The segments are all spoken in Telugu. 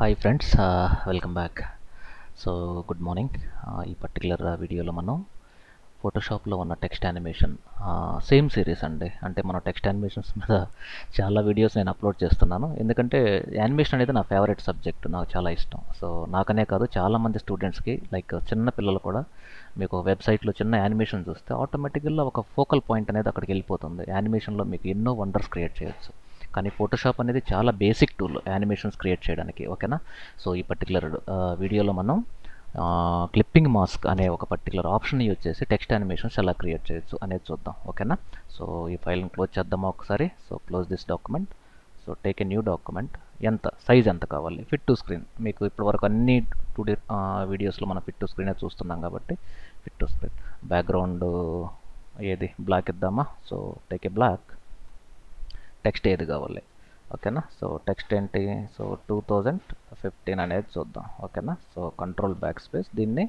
Hi friends, welcome back. So good morning. ఈ పర్టికులర్ వీడియోలో మనం ఫోటోషాప్లో ఉన్న టెక్స్ట్ యానిమేషన్ సేమ్ సిరీస్ అండి. అంటే మన టెక్స్ట్ యానిమేషన్స్ మీద చాలా వీడియోస్ నేను అప్లోడ్ చేస్తున్నాను. ఎందుకంటే యానిమేషన్ అనేది నా ఫేవరెట్ సబ్జెక్ట్, నాకు చాలా ఇష్టం. సో నాకనే కాదు, చాలామంది స్టూడెంట్స్కి, లైక్ చిన్న పిల్లలు కూడా మీకు వెబ్సైట్లో చిన్న యానిమేషన్ చూస్తే ఆటోమేటిక్గా ఒక ఫోకల్ పాయింట్ అనేది అక్కడికి వెళ్ళిపోతుంది. యానిమేషన్లో మీకు ఎన్నో వండర్స్ క్రియేట్ చేయొచ్చు. కానీ ఫోటోషాప్ అనేది చాలా బేసిక్ టూల్ యానిమేషన్స్ క్రియేట్ చేయడానికి, ఓకేనా. సో ఈ పర్టికులర్ వీడియోలో మనం క్లిప్పింగ్ మాస్క్ అనే ఒక పర్టికులర్ ఆప్షన్ యూజ్ చేసి టెక్స్ట్ యానిమేషన్స్ ఎలా క్రియేట్ చేయొచ్చు అనేది చూద్దాం, ఓకేనా. సో ఈ ఫైల్ని క్లోజ్ చేద్దామా ఒకసారి. So close this document. So take a new document. Size ఎంత కావాలి? Fit to screen. మీకు ఇప్పటివరకు అన్ని వీడియోస్లో మనం ఫిట్ టు స్క్రీనే చూస్తున్నాం కాబట్టి ఫిట్ టు స్క్రీన్. బ్యాక్గ్రౌండ్ ఏది బ్లాక్ ఇద్దామా? So take a black. Text ఏది కావాలి? ఓకేనా. సో టెక్స్ట్ ఏంటి? సో 2015 అనేది చూద్దాం, ఓకేనా. సో కంట్రోల్ బ్యాక్ స్పేస్, దీన్ని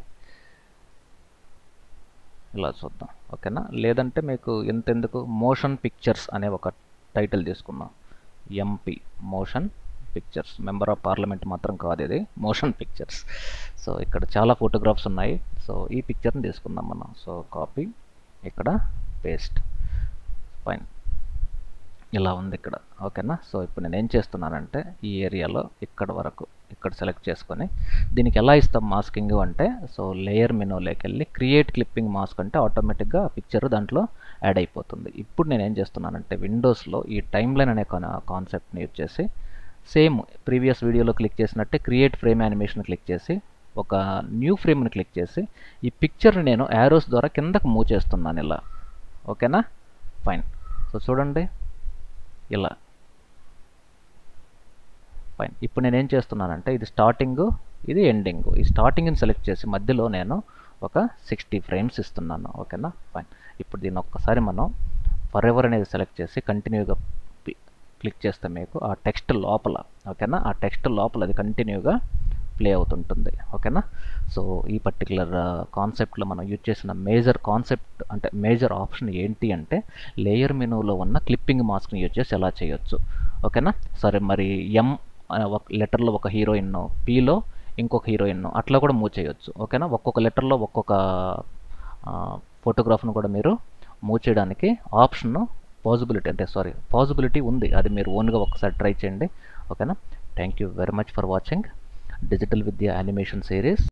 ఇలా చూద్దాం, ఓకేనా. లేదంటే మీకు ఎంతెందుకు మోషన్ పిక్చర్స్ అనే ఒక టైటిల్ తీసుకుందాం. MP motion pictures. Member of parliament మాత్రం కాదు, ఇది మోషన్ పిక్చర్స్. సో ఇక్కడ చాలా ఫోటోగ్రాఫ్స్ ఉన్నాయి. సో ఈ పిక్చర్ని తీసుకుందాం మనం. సో కాపీ, ఇక్కడ పేస్ట్, ఫైన్. ఇలా ఉంది ఇక్కడ, ఓకేనా. సో ఇప్పుడు నేను ఏం చేస్తున్నానంటే ఈ ఏరియాలో ఇక్కడ వరకు ఇక్కడ సెలెక్ట్ చేసుకొని దీనికి ఎలా ఇస్తాం మాస్కింగ్ అంటే, సో లేయర్ మెనూలోకి వెళ్ళి క్రియేట్ క్లిప్పింగ్ మాస్క్ అంటే ఆటోమేటిక్గా ఆ పిక్చర్ దాంట్లో యాడ్ అయిపోతుంది. ఇప్పుడు నేను ఏం చేస్తున్నానంటే విండోస్లో ఈ టైమ్ లైన్ అనే కాన్సెప్ట్ని యూజ్ చేసి సేమ్ ప్రీవియస్ వీడియోలో క్లిక్ చేసినట్టే క్రియేట్ ఫ్రేమ్ యానిమేషన్ క్లిక్ చేసి ఒక న్యూ ఫ్రేమ్ని క్లిక్ చేసి ఈ పిక్చర్ని నేను యారోస్ ద్వారా కిందకు మూవ్ చేస్తున్నాను ఇలా, ఓకేనా. ఫైన్. సో చూడండి ఇలా, ఫైన్. ఇప్పుడు నేను ఏం చేస్తున్నానంటే ఇది స్టార్టింగ్, ఇది ఎండింగ్. ఈ స్టార్టింగ్ని సెలెక్ట్ చేసి మధ్యలో నేను ఒక 60 ఫ్రేమ్స్ ఇస్తున్నాను, ఓకేనా. ఫైన్. ఇప్పుడు దీన్ని ఒక్కసారి మనం ఫర్ ఎవర్ అనేది సెలెక్ట్ చేసి కంటిన్యూగా క్లిక్ చేస్తే మీకు ఆ టెక్స్ట్ లోపల, ఓకేనా, ఆ టెక్స్ట్ లోపల అది కంటిన్యూగా ప్లే అవుతుంటుంది, ఓకేనా. సో ఈ పర్టికులర్ కాన్సెప్ట్లో మనం యూజ్ చేసిన మేజర్ కాన్సెప్ట్ అంటే మేజర్ ఆప్షన్ ఏంటి అంటే లేయర్ మెనూలో ఉన్న క్లిప్పింగ్ మాస్క్ని యూజ్ చేసి ఎలా చేయొచ్చు, ఓకేనా. సరే, మరి ఎం ఒక లెటర్లో ఒక హీరోయిన్, పీలో ఇంకొక హీరోయిన్, అట్లా కూడా మూవ్ చేయొచ్చు, ఓకేనా. ఒక్కొక్క లెటర్లో ఒక్కొక్క ఫోటోగ్రాఫ్ను కూడా మీరు మూవ్ చేయడానికి ఆప్షన్ పాసిబిలిటీ ఉంది. అది మీరు ఓన్గా ఒకసారి ట్రై చేయండి, ఓకేనా. Thank you very much for watching digital Vidya animation series.